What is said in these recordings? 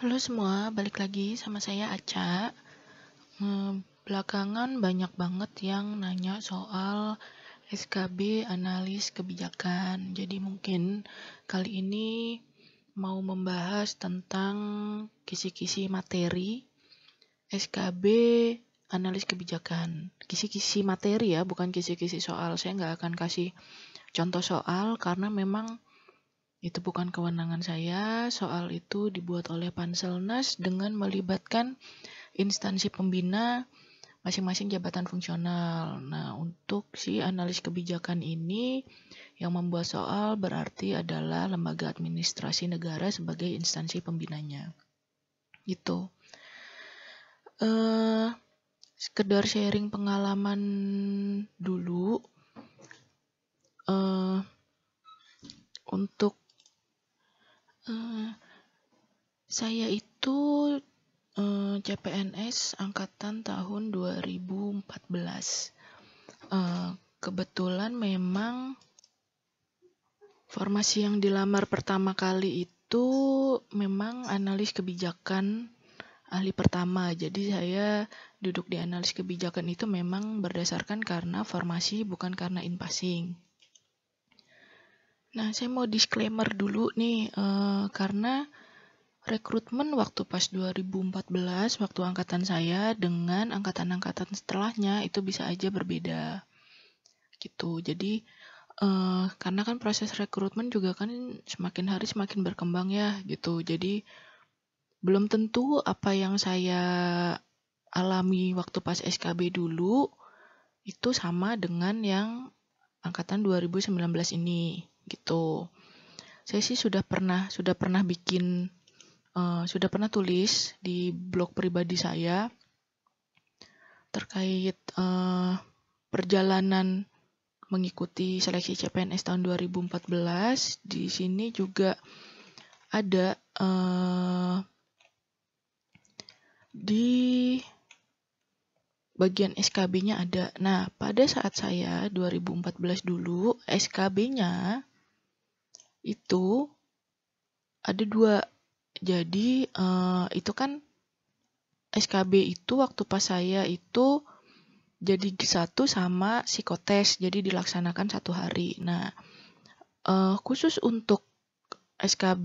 Halo semua, balik lagi sama saya Aca. Belakangan banyak banget yang nanya soal SKB analis kebijakan. Jadi mungkin kali ini mau membahas tentang kisi-kisi materi SKB analis kebijakan. Kisi-kisi materi ya, bukan kisi-kisi soal. Saya nggak akan kasih contoh soal karena memang itu bukan kewenangan saya. Soal itu dibuat oleh Panselnas dengan melibatkan instansi pembina masing-masing jabatan fungsional. Nah, untuk si analis kebijakan ini yang membuat soal berarti adalah lembaga administrasi negara sebagai instansi pembinanya. Gitu. Sekedar sharing pengalaman dulu. Untuk saya itu CPNS angkatan tahun 2014. Kebetulan memang formasi yang dilamar pertama kali itu memang analis kebijakan ahli pertama. Jadi saya duduk di analis kebijakan itu memang berdasarkan karena formasi, bukan karena in-passing. Nah, saya mau disclaimer dulu nih, karena rekrutmen waktu pas 2014, waktu angkatan saya dengan angkatan-angkatan setelahnya itu bisa aja berbeda. Gitu. Jadi, karena kan proses rekrutmen juga kan semakin hari semakin berkembang ya, gitu. Jadi, belum tentu apa yang saya alami waktu pas SKB dulu itu sama dengan yang angkatan 2019 ini, gitu. Saya sih sudah pernah bikin sudah pernah tulis di blog pribadi saya terkait perjalanan mengikuti seleksi CPNS tahun 2014. Di sini juga ada di bagian SKB-nya ada. Nah, pada saat saya 2014 dulu, SKB-nya itu ada 2. Jadi itu kan SKB itu waktu pas saya itu jadi 1 sama psikotes, jadi dilaksanakan 1 hari. Nah, khusus untuk SKB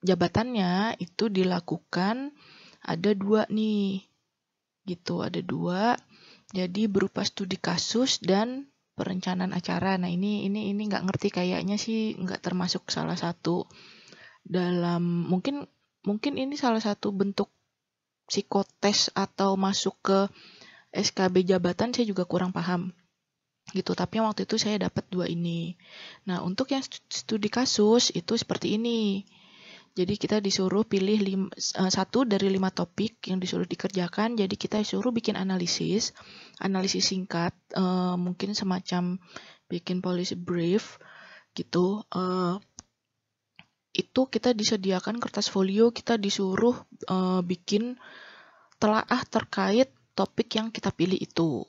jabatannya itu dilakukan ada 2 nih, gitu, ada 2. Jadi berupa studi kasus dan perencanaan acara. Nah, ini nggak ngerti, kayaknya sih nggak termasuk salah satu dalam mungkin ini salah satu bentuk psikotes atau masuk ke SKB jabatan, saya juga kurang paham gitu. Tapi waktu itu saya dapat 2 ini. Nah, untuk yang studi kasus itu seperti ini. Jadi kita disuruh pilih 1 dari 5 topik yang disuruh dikerjakan. Jadi kita disuruh bikin analisis singkat, mungkin semacam bikin policy brief gitu. Itu kita disediakan kertas folio, kita disuruh bikin telaah terkait topik yang kita pilih itu.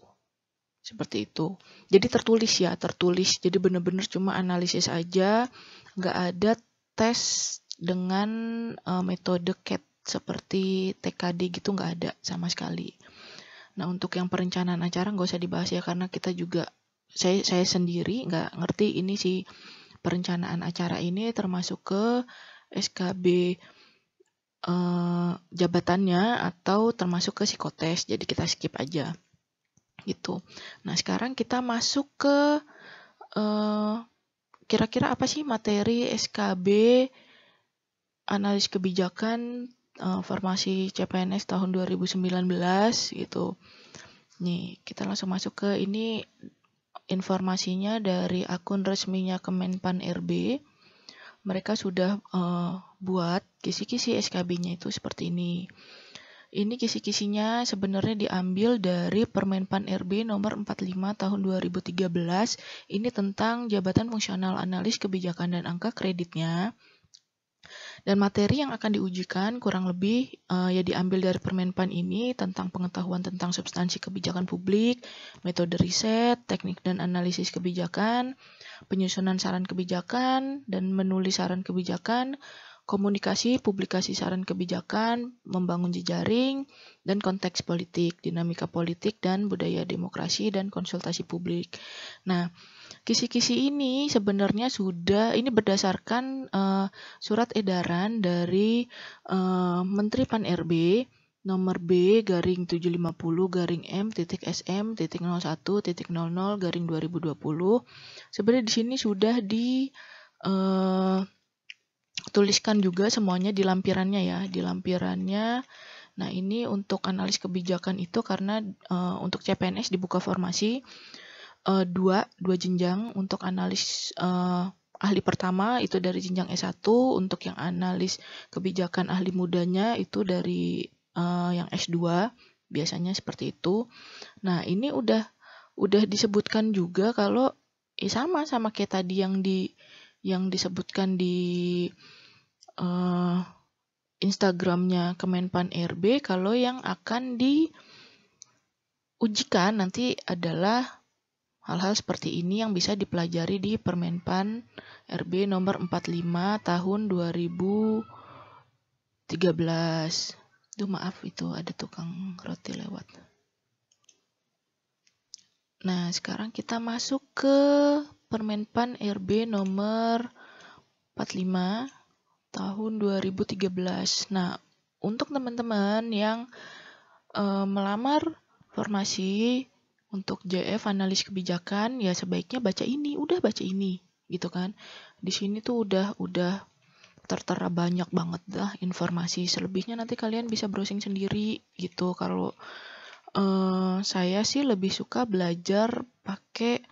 Seperti itu. Jadi tertulis. Jadi benar-benar cuma analisis aja, nggak ada tes dengan metode CAT seperti TKD gitu, nggak ada sama sekali. Nah, untuk yang perencanaan acara nggak usah dibahas ya, karena kita juga, saya sendiri nggak ngerti ini sih perencanaan acara ini termasuk ke SKB jabatannya atau termasuk ke psikotes, jadi kita skip aja gitu. Nah, sekarang kita masuk ke kira-kira apa sih materi SKB analis kebijakan formasi CPNS tahun 2019 gitu. Nih, kita langsung masuk ke ini, informasinya dari akun resminya Kemenpan RB. Mereka sudah buat kisi-kisi SKB-nya itu seperti ini. Ini kisi-kisinya sebenarnya diambil dari Permenpan RB nomor 45 tahun 2013. Ini tentang jabatan fungsional analis kebijakan dan angka kreditnya. Dan materi yang akan diujikan kurang lebih ya diambil dari Permenpan ini tentang pengetahuan tentang substansi kebijakan publik, metode riset, teknik dan analisis kebijakan, penyusunan saran kebijakan dan menulis saran kebijakan, komunikasi, publikasi saran kebijakan, membangun jejaring, dan konteks politik, dinamika politik, dan budaya demokrasi, dan konsultasi publik. Nah, kisi-kisi ini sebenarnya ini berdasarkan surat edaran dari Menteri Pan-RB nomor B/M/M.SM.01.00/2020. Sebenarnya di sini sudah tuliskan juga semuanya di lampirannya ya, di lampirannya. Nah, ini untuk analis kebijakan itu karena untuk CPNS dibuka formasi dua jenjang. Untuk analis ahli pertama itu dari jenjang S1, untuk yang analis kebijakan ahli mudanya itu dari yang S2, biasanya seperti itu. Nah, ini udah disebutkan juga kalau sama kayak tadi yang disebutkan di Instagramnya Kemenpan RB, kalau yang akan diujikan nanti adalah hal-hal seperti ini yang bisa dipelajari di Permenpan RB nomor 45 tahun 2013. Maaf, itu ada tukang roti lewat. Nah, sekarang kita masuk ke Permenpan RB nomor 45 tahun 2013. Nah, untuk teman-teman yang melamar formasi untuk JF analis kebijakan, ya sebaiknya baca ini, gitu kan. Di sini tuh udah tertera banyak banget lah informasi. Selebihnya nanti kalian bisa browsing sendiri gitu. Kalau saya sih lebih suka belajar pakai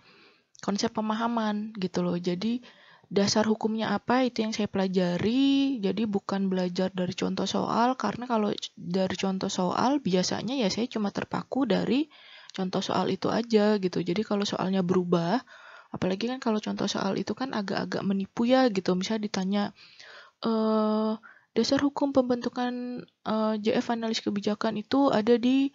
konsep pemahaman gitu loh. Jadi dasar hukumnya apa itu yang saya pelajari, jadi bukan belajar dari contoh soal, karena kalau dari contoh soal biasanya ya saya cuma terpaku dari contoh soal itu aja gitu. Jadi kalau soalnya berubah, apalagi kan kalau contoh soal itu kan agak-agak menipu ya gitu. Misalnya ditanya dasar hukum pembentukan JF analis kebijakan itu ada di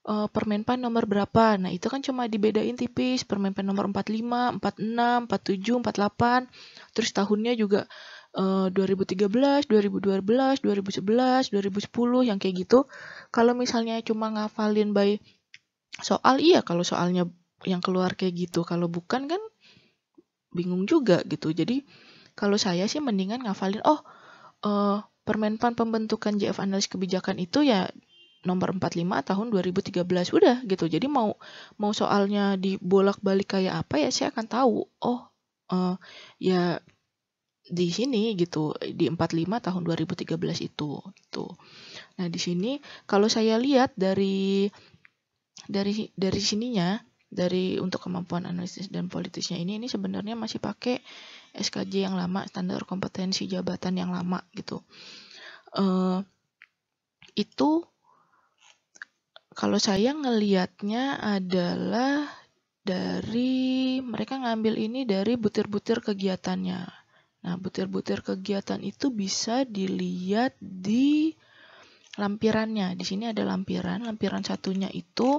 Permenpan nomor berapa. Nah, itu kan cuma dibedain tipis, Permenpan nomor 45, 46, 47, 48. Terus tahunnya juga 2013, 2012, 2011, 2010 yang kayak gitu. Kalau misalnya cuma ngafalin by soal, iya kalau soalnya yang keluar kayak gitu. Kalau bukan kan bingung juga gitu. Jadi kalau saya sih mendingan ngafalin Permenpan pembentukan JF analis kebijakan itu ya nomor 45 tahun 2013, udah gitu. Jadi mau soalnya dibolak-balik kayak apa ya saya akan tahu. Ya di sini gitu, di 45 tahun 2013 itu gitu. Nah, di sini kalau saya lihat dari sininya, dari untuk kemampuan analisis dan politisnya ini sebenarnya masih pakai SKJ yang lama, standar kompetensi jabatan yang lama gitu. Itu kalau saya ngelihatnya adalah dari mereka ngambil ini dari butir-butir kegiatannya. Nah, butir-butir kegiatan itu bisa dilihat di lampirannya. Di sini ada lampiran satunya itu.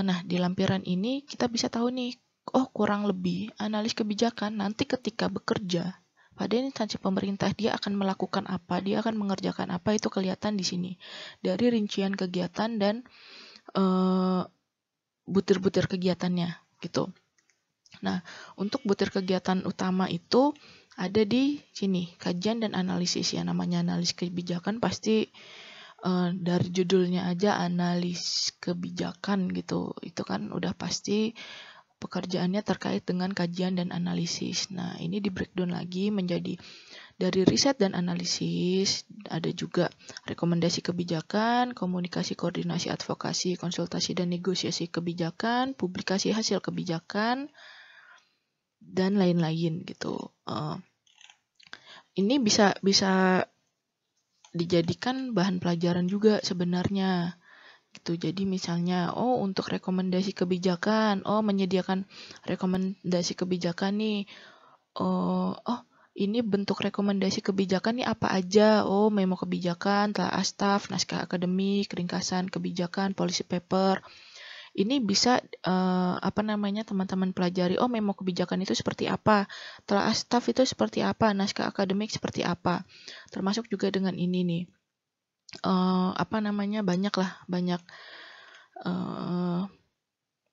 Nah, di lampiran ini kita bisa tahu nih, kurang lebih analis kebijakan nanti ketika bekerja pada instansi pemerintah dia akan melakukan apa, dia akan mengerjakan apa, itu kelihatan di sini dari rincian kegiatan dan butir-butir kegiatannya gitu. Nah, untuk butir kegiatan utama itu ada di sini, kajian dan analisis ya. Namanya analis kebijakan pasti dari judulnya aja analis kebijakan gitu. Itu kan udah pasti pekerjaannya terkait dengan kajian dan analisis. Nah, ini di breakdown lagi menjadi dari riset dan analisis, ada juga rekomendasi kebijakan, komunikasi, koordinasi, advokasi, konsultasi dan negosiasi kebijakan, publikasi hasil kebijakan, dan lain-lain gitu. Ini bisa dijadikan bahan pelajaran juga sebenarnya gitu. Jadi misalnya untuk rekomendasi kebijakan, menyediakan rekomendasi kebijakan nih, ini bentuk rekomendasi kebijakan nih apa aja, memo kebijakan, telaah staf, naskah akademik, ringkasan kebijakan, policy paper. ini bisa teman-teman pelajari, oh memo kebijakan itu seperti apa, telaah staf itu seperti apa, naskah akademik seperti apa. Termasuk juga dengan ini nih, banyak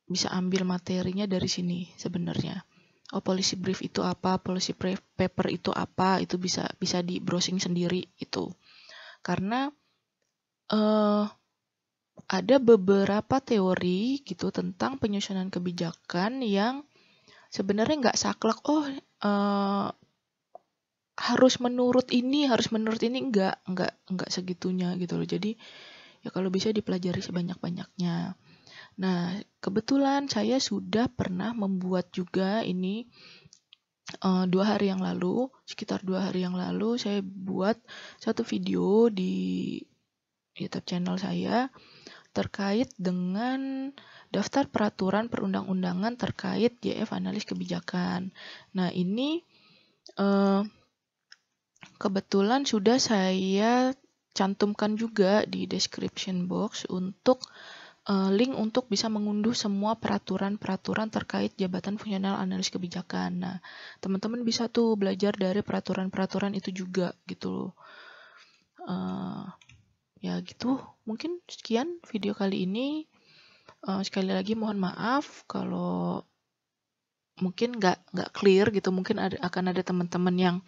bisa ambil materinya dari sini sebenarnya. Oh, policy brief itu apa, policy paper itu apa, itu bisa di browsing sendiri itu. Karena ada beberapa teori gitu tentang penyusunan kebijakan yang sebenarnya nggak saklek, harus menurut ini, nggak segitunya gitu loh. Jadi ya kalau bisa dipelajari sebanyak-banyaknya. Nah, kebetulan saya sudah pernah membuat juga ini sekitar 2 hari yang lalu saya buat satu video di YouTube channel saya terkait dengan daftar peraturan perundang-undangan terkait GF analis kebijakan. Nah, ini kebetulan sudah saya cantumkan juga di description box untuk link untuk bisa mengunduh semua peraturan-peraturan terkait jabatan fungsional analis kebijakan. Nah, teman-teman bisa tuh belajar dari peraturan-peraturan itu juga gitu loh. Ya gitu, mungkin sekian video kali ini. Sekali lagi mohon maaf kalau mungkin nggak clear gitu. Mungkin akan ada teman-teman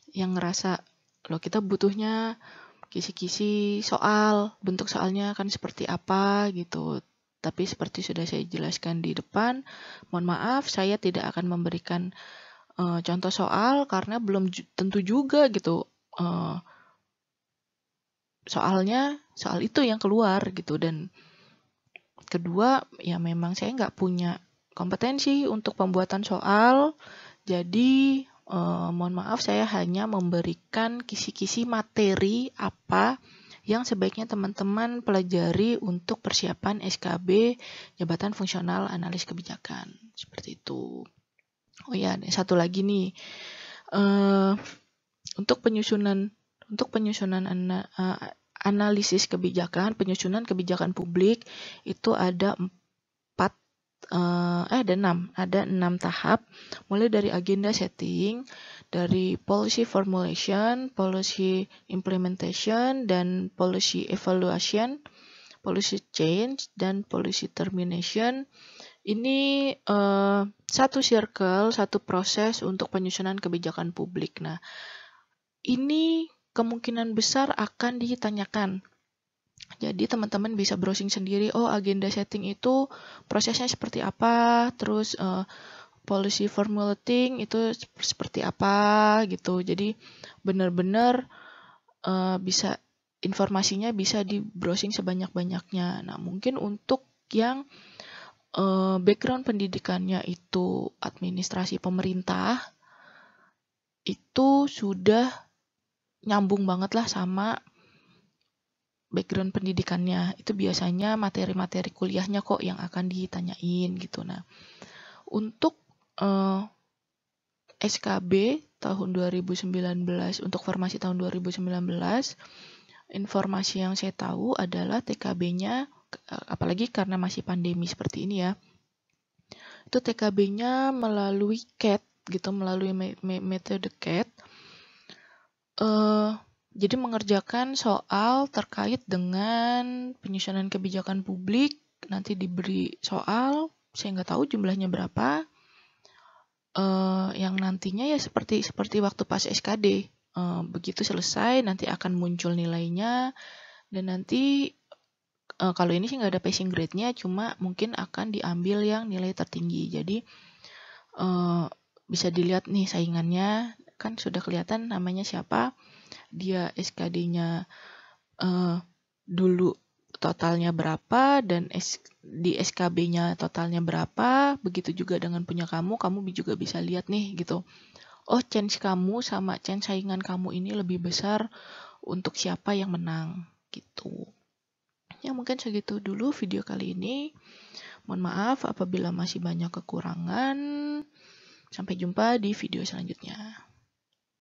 yang ngerasa loh kita butuhnya kisi-kisi soal, bentuk soalnya kan seperti apa gitu. Tapi seperti sudah saya jelaskan di depan, mohon maaf saya tidak akan memberikan contoh soal karena belum tentu juga gitu soal itu yang keluar gitu. Dan kedua, ya memang saya nggak punya kompetensi untuk pembuatan soal, jadi mohon maaf saya hanya memberikan kisi-kisi materi apa yang sebaiknya teman-teman pelajari untuk persiapan SKB Jabatan Fungsional Analis Kebijakan. Seperti itu. Oh ya, satu lagi nih. Untuk penyusunan analisis kebijakan, penyusunan kebijakan publik itu ada 6 tahap, mulai dari agenda setting, dari policy formulation, policy implementation, dan policy evaluation, policy change, dan policy termination. Ini satu circle, satu proses untuk penyusunan kebijakan publik. Nah, ini kemungkinan besar akan ditanyakan. Jadi teman-teman bisa browsing sendiri, oh agenda setting itu prosesnya seperti apa, terus policy formulating itu seperti apa gitu. Jadi benar-benar informasinya bisa di browsing sebanyak-banyaknya. Nah, mungkin untuk yang background pendidikannya itu administrasi pemerintah, itu sudah nyambung banget lah sama background pendidikannya. Itu biasanya materi-materi kuliahnya kok yang akan ditanyain gitu. Nah, untuk SKB tahun 2019, untuk formasi tahun 2019, informasi yang saya tahu adalah TKB-nya, apalagi karena masih pandemi seperti ini ya, itu TKB-nya melalui CAT gitu, melalui metode CAT. Jadi mengerjakan soal terkait dengan penyusunan kebijakan publik, nanti diberi soal, saya nggak tahu jumlahnya berapa, yang nantinya ya seperti waktu pas SKD, begitu selesai nanti akan muncul nilainya, dan nanti kalau ini sih nggak ada passing grade-nya, cuma mungkin akan diambil yang nilai tertinggi. Jadi bisa dilihat nih saingannya, kan sudah kelihatan namanya siapa, dia SKD-nya dulu totalnya berapa, dan di SKB-nya totalnya berapa. Begitu juga dengan punya kamu juga bisa lihat nih gitu. Oh, chance kamu sama chance saingan kamu ini lebih besar untuk siapa yang menang gitu. Ya mungkin segitu dulu video kali ini. Mohon maaf apabila masih banyak kekurangan. Sampai jumpa di video selanjutnya.